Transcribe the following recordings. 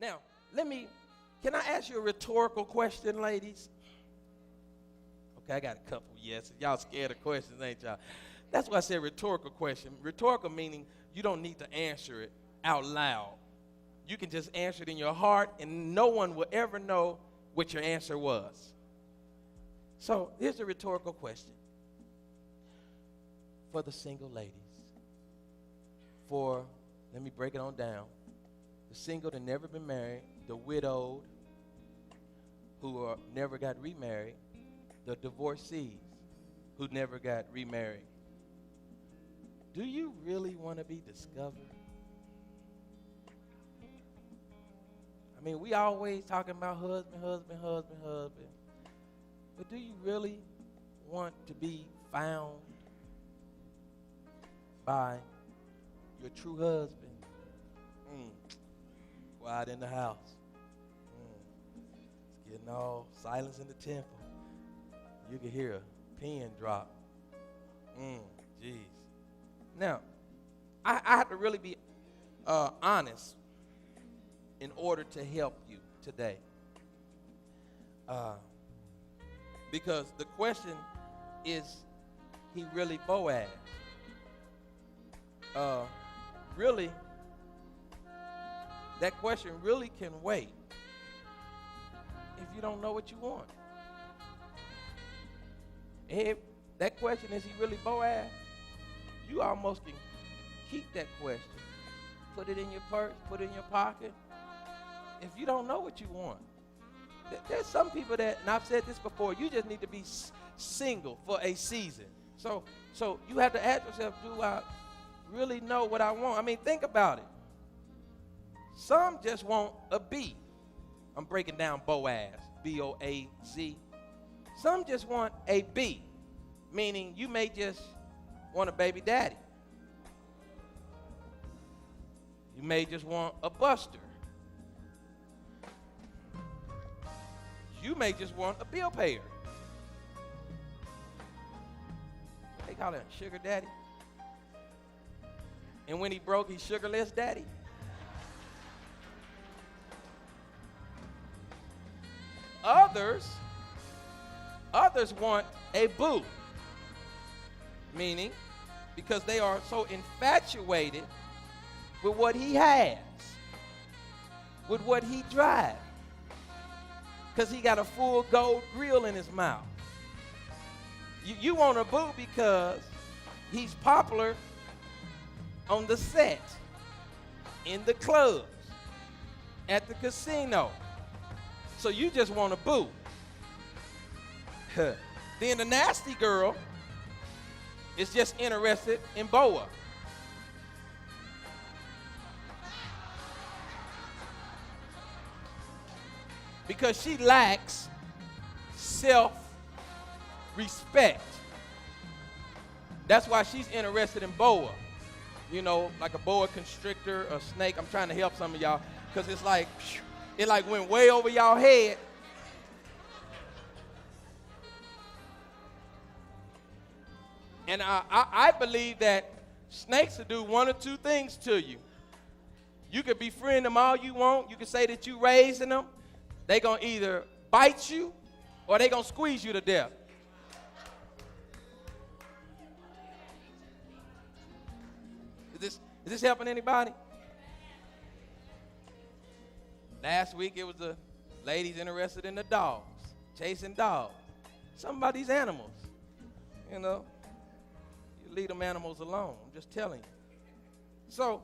Now, can I ask you a rhetorical question, ladies? Okay, I got a couple yes. Y'all scared of questions, ain't y'all? That's why I said rhetorical question. Rhetorical meaning you don't need to answer it out loud. You can just answer it in your heart, and no one will ever know what your answer was. So here's a rhetorical question for the single ladies. Let me break it on down. The single that never been married, the widowed who never got remarried, the divorcees who never got remarried. Do you really want to be discovered? I mean, we always talking about husband. But do you really want to be found by your true husband? Quiet in the house. It's getting all silence in the temple. You can hear a pin drop. Jeez. Now, I have to really be honest in order to help you today. Because the question is, he really Boaz? Really, that question really can wait if you don't know what you want. If that question, is he really Boaz? You almost can keep that question. Put it in your purse, put it in your pocket. If you don't know what you want. There's some people that, and I've said this before, you just need to be single for a season. So you have to ask yourself, do I really know what I want? I mean, think about it. Some just want a B. I'm breaking down Boaz, B-O-A-Z. Some just want a B, meaning you may just want a baby daddy. You may just want a buster. You may just want a bill payer. They call it a sugar daddy. And when he broke, he's sugarless daddy. Others want a boo, meaning because they are so infatuated with what he has, with what he drives, because he got a full gold grill in his mouth. You want a boo because he's popular on the set, in the clubs, at the casino. So you just want a boo. Then the nasty girl is just interested in Boa. Because she lacks self-respect. That's why she's interested in boa. You know, like a boa constrictor, a snake. I'm trying to help some of y'all because it went way over y'all head. And I believe that snakes will do one or two things to you. You could befriend them all you want. You could say that you raising them. They're going to either bite you or they're going to squeeze you to death. Is this helping anybody? Last week it was the ladies interested in the dogs, chasing dogs. Something about these animals. You know, you leave them animals alone. I'm just telling you. So,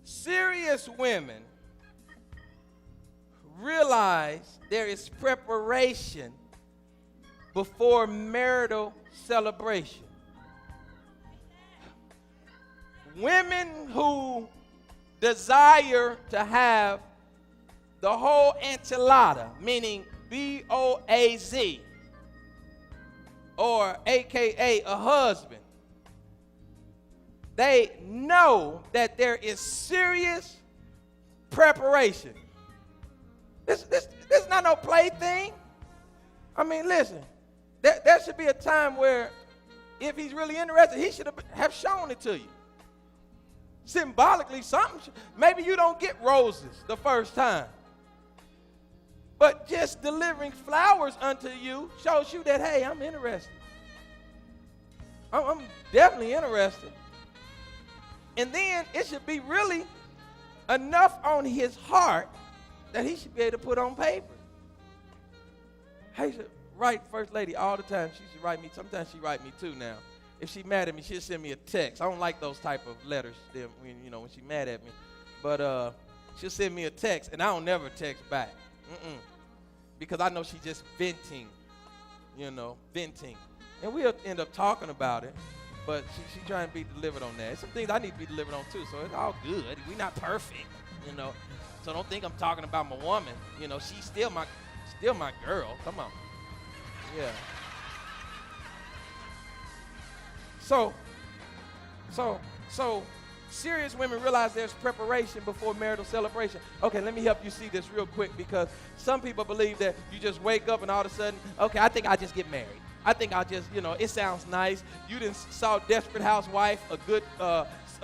serious women realize there is preparation before marital celebration. Women who desire to have the whole enchilada, meaning B-O-A-Z, or AKA a husband, they know that there is serious preparation. This is not no plaything. I mean, listen, there should be a time where if he's really interested, he should have shown it to you. Symbolically, something. Maybe you don't get roses the first time. But just delivering flowers unto you shows you that, hey, I'm interested. I'm definitely interested. And then it should be really enough on his heart that he should be able to put on paper. I used to write First Lady all the time. She should write me. Sometimes she write me too now. If she mad at me, she'll send me a text. I don't like those type of letters when she mad at me. But she'll send me a text, and I don't never text back. Because I know she's just venting, venting. And we'll end up talking about it, but she trying to be delivered on that. Some things I need to be delivered on too, so it's all good. We're not perfect, So don't think I'm talking about my woman. She's still my girl. Come on. Yeah. So serious women realize there's preparation before marital celebration. Okay, let me help you see this real quick, because some people believe that you just wake up and all of a sudden, okay, I think I'll just get married. I think I'll just, it sounds nice. You didn't saw Desperate Housewife, a good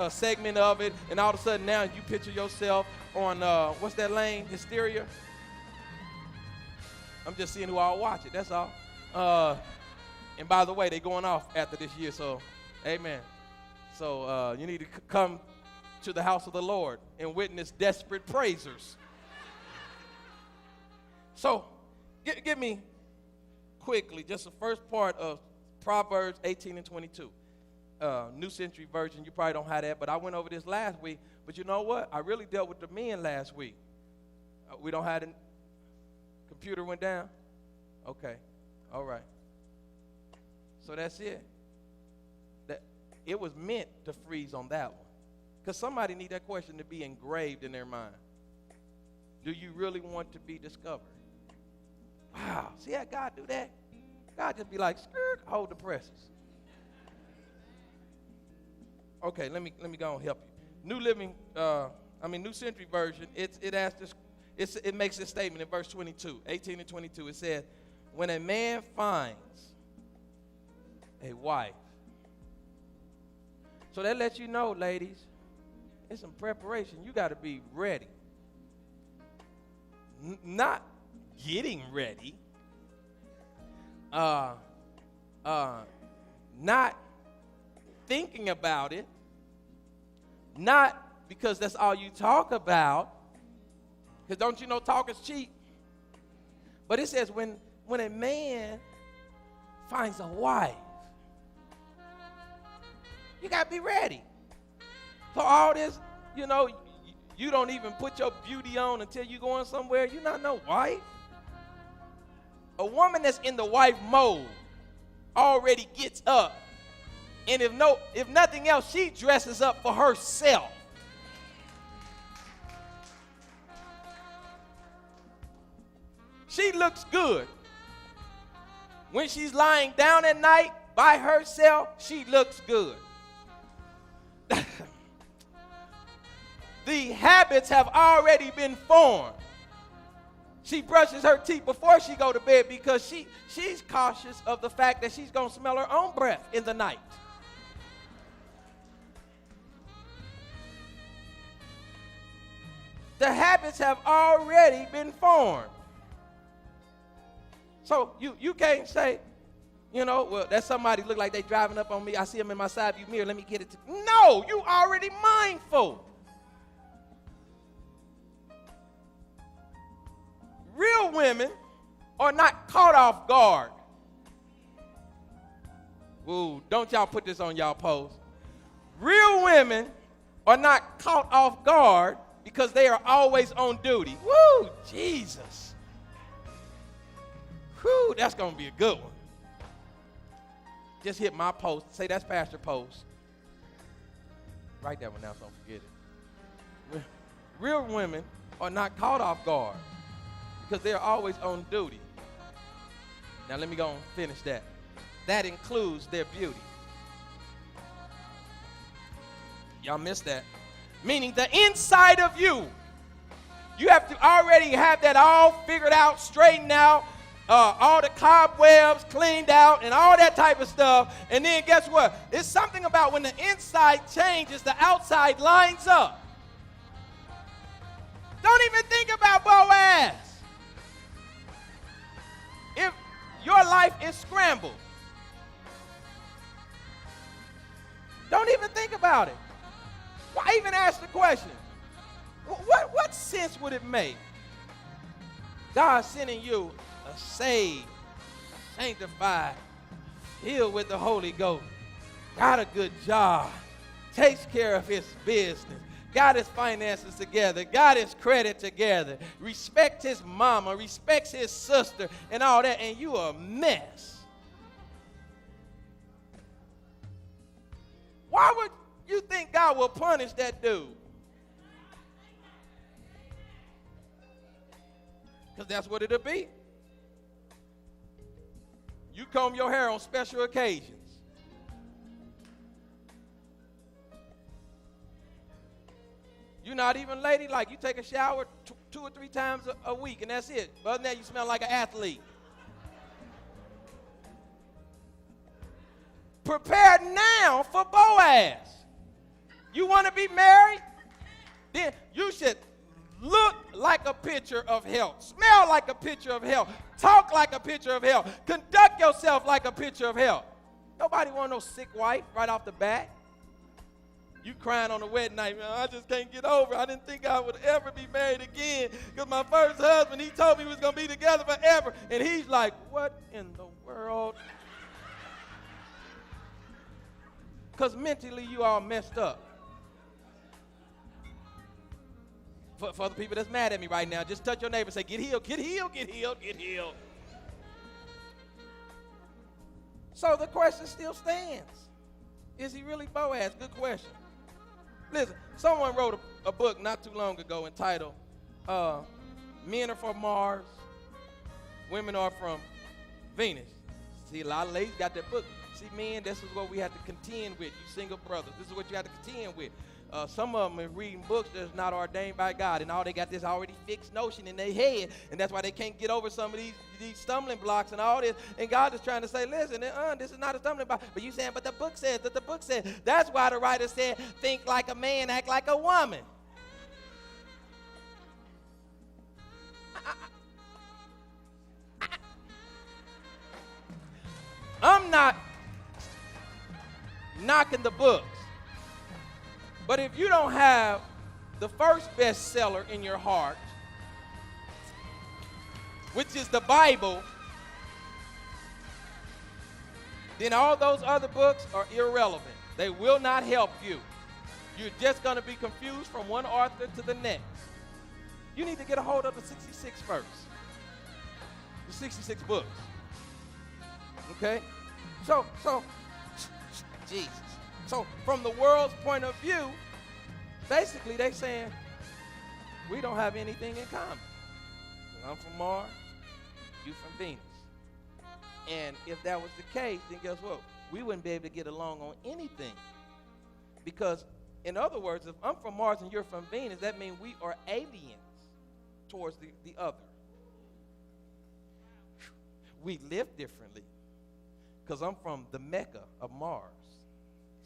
segment of it, and all of a sudden now you picture yourself on, what's that lane, Hysteria? I'm just seeing who all watch it, that's all. And by the way, they're going off after this year, so amen. So you need to come to the house of the Lord and witness desperate praisers. So give me quickly just the first part of Proverbs 18 and 22. New Century Version, you probably don't have that, but I went over this last week. But you know what? I really dealt with the men last week. We don't have it. Computer went down? Okay. All right. So that's it. It was meant to freeze on that one. Because somebody need that question to be engraved in their mind. Do you really want to be discovered? Wow. See how God do that? God just be like, skirt, hold the presses. Okay, let me go and help you. New Century Version, it asks this, it makes this statement in verse 22, 18 and 22. It says, when a man finds a wife. So that lets you know, ladies, it's some preparation. You got to be ready. Not getting ready. Not thinking about it. Not because that's all you talk about. Because don't you know talk is cheap? But it says when a man finds a wife, you got to be ready. So all this, you don't even put your beauty on until you're going somewhere. You're not no wife. A woman that's in the wife mode already gets up. And if nothing else, she dresses up for herself. She looks good. When she's lying down at night by herself, she looks good. The habits have already been formed. She brushes her teeth before she go to bed because she's cautious of the fact that she's going to smell her own breath in the night. The habits have already been formed. So you can't say, well, that's somebody look like they driving up on me. I see them in my side view mirror. Let me get it. No, you already mindful. Real women are not caught off guard. Ooh, don't y'all put this on y'all post. Real women are not caught off guard because they are always on duty. Woo, Jesus. Whew, that's going to be a good one. Just hit my post. Say that's Pastor Post. Write that one down so don't forget it. Real women are not caught off guard because they're always on duty. Now let me go and finish that. That includes their beauty. Y'all missed that. Meaning the inside of you. You have to already have that all figured out, straightened out, all the cobwebs cleaned out and all that type of stuff. And then guess what? It's something about when the inside changes, the outside lines up. Don't even think about Boaz. is scrambled. Don't even think about it. Why even ask the question? What sense would it make? God sending you a saved, sanctified, filled with the Holy Ghost, got a good job, takes care of his business, got his finances together, got his credit together, respects his mama, respects his sister, and all that, and you a mess. Why would you think God will punish that dude? Because that's what it'll be. You comb your hair on special occasions. You're not even ladylike. You take a shower 2 or 3 times a week, and that's it. Other than that, you smell like an athlete. Prepare now for Boaz. You want to be married? Then you should look like a picture of health, smell like a picture of health, talk like a picture of health, conduct yourself like a picture of health. Nobody want no sick wife right off the bat. You crying on the wedding night, man, I just can't get over it. I didn't think I would ever be married again because my first husband, he told me we was going to be together forever. And he's like, what in the world? Because mentally you all messed up. For the people that's mad at me right now, just touch your neighbor and say, get healed, get healed, get healed, get healed. So the question still stands. Is he really Boaz? Good question. Listen, someone wrote a book not too long ago entitled Men Are From Mars, Women Are From Venus. See, a lot of ladies got that book. See, men, this is what we have to contend with. You single brothers, this is what you have to contend with. Some of them are reading books that's not ordained by God, and all they got this already fixed notion in their head, and that's why they can't get over some of these stumbling blocks and all this. And God is trying to say, listen, this is not a stumbling block. But you saying, but the book says, that the book says. That's why the writer said, think like a man, act like a woman. I'm not knocking the books. But if you don't have the first bestseller in your heart, which is the Bible, then all those other books are irrelevant. They will not help you. You're just going to be confused from one author to the next. You need to get a hold of the 66 first. The 66 books. Okay? So, Jesus. So from the world's point of view, basically they saying, we don't have anything in common. I'm from Mars, you from Venus. And if that was the case, then guess what? We wouldn't be able to get along on anything. Because, in other words, if I'm from Mars and you're from Venus, that means we are aliens towards the other. We live differently. Because I'm from the Mecca of Mars.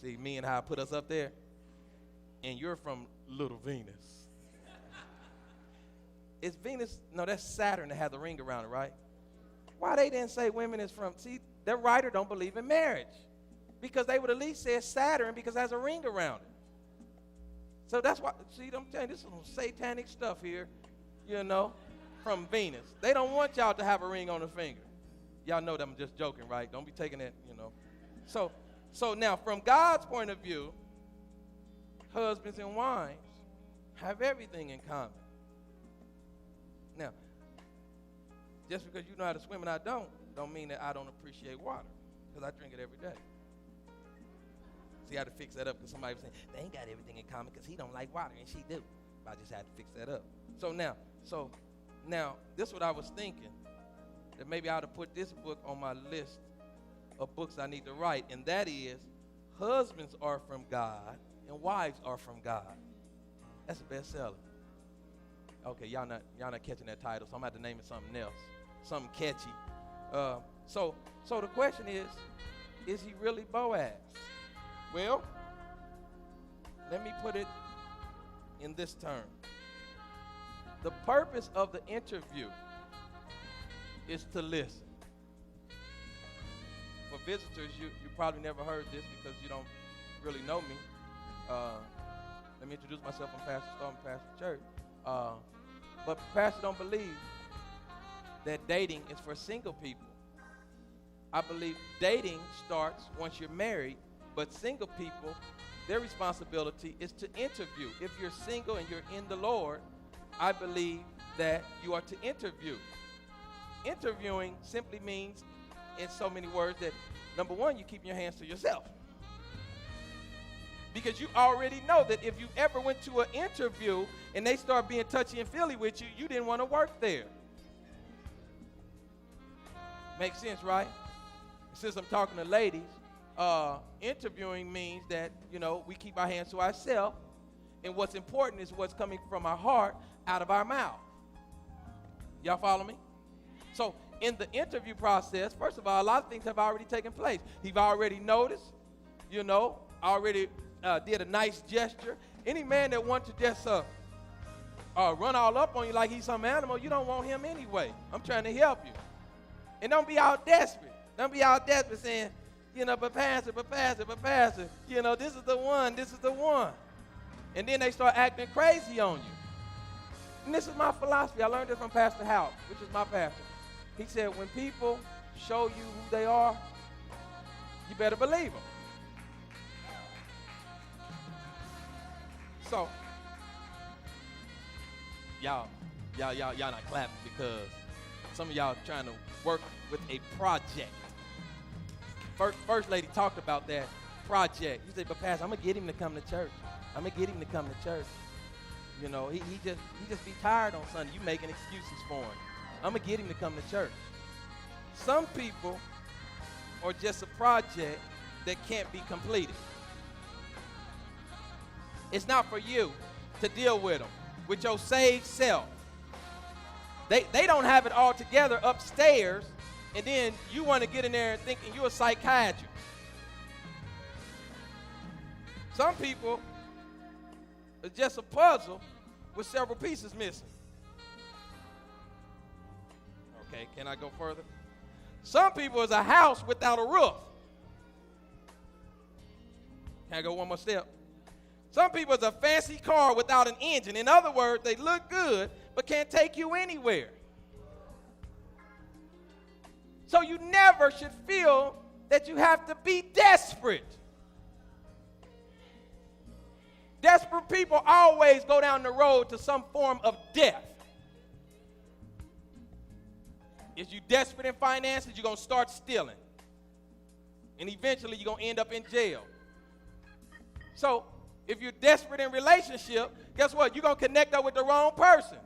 See, me and how I put us up there, and you're from little Venus. It's Venus, no, that's Saturn that has a ring around it, right? Why they didn't say women is from, see, that writer don't believe in marriage. Because they would at least say Saturn because it has a ring around it. So that's why, see, I'm telling you, this is some satanic stuff here, you know, from Venus. They don't want y'all to have a ring on the finger. Y'all know that I'm just joking, right? Don't be taking that, you know. So now, from God's point of view, husbands and wives have everything in common. Now, just because you know how to swim and I don't mean that I don't appreciate water, because I drink it every day. See, I had to fix that up because somebody was saying, they ain't got everything in common because he don't like water, and she do. But I just had to fix that up. So now, this is what I was thinking, that maybe I ought to put this book on my list of books I need to write, and that is, husbands are from God and wives are from God. That's a bestseller. Okay, y'all not catching that title, so I'm going to have to name it something else, something catchy. So the question is he really Boaz? Well, let me put it in this term. The purpose of the interview is to listen. for visitors, you probably never heard this because you don't really know me. Let me introduce myself. I'm Pastor Starr, I'm pastor of church. But pastor don't believe that dating is for single people. I believe dating starts once you're married, but single people, their responsibility is to interview. If you're single and you're in the Lord, I believe that you are to interview. Interviewing simply means, in so many words, that number one, you keep your hands to yourself. Because you already know that if you ever went to an interview and they start being touchy and feely with you, you didn't want to work there. Makes sense, right? Since I'm talking to ladies, interviewing means that, we keep our hands to ourselves, and what's important is what's coming from our heart out of our mouth. Y'all follow me? So in the interview process, first of all, a lot of things have already taken place. He's already noticed, already did a nice gesture. Any man that wants to just run all up on you like he's some animal, you don't want him anyway. I'm trying to help you. And don't be out desperate. Don't be out desperate saying, but pastor, this is the one. And then they start acting crazy on you. And this is my philosophy. I learned this from Pastor House, which is my pastor. He said, when people show you who they are, you better believe them. So, y'all not clapping because some of y'all trying to work with a project. First lady talked about that project. You said, but pastor, I'm gonna get him to come to church. He just be tired on Sunday. You making excuses for him. I'm gonna get him to come to church. Some people are just a project that can't be completed. It's not for you to deal with them, with your saved self. They don't have it all together upstairs, and then you want to get in there and thinking you're a psychiatrist. Some people are just a puzzle with several pieces missing. Okay, can I go further? Some people is a house without a roof. Can I go one more step? Some people is a fancy car without an engine. In other words, they look good, but can't take you anywhere. So you never should feel that you have to be desperate. Desperate people always go down the road to some form of death. If you're desperate in finances, you're going to start stealing. And eventually you're going to end up in jail. So if you're desperate in relationship, guess what? You're going to connect up with the wrong person.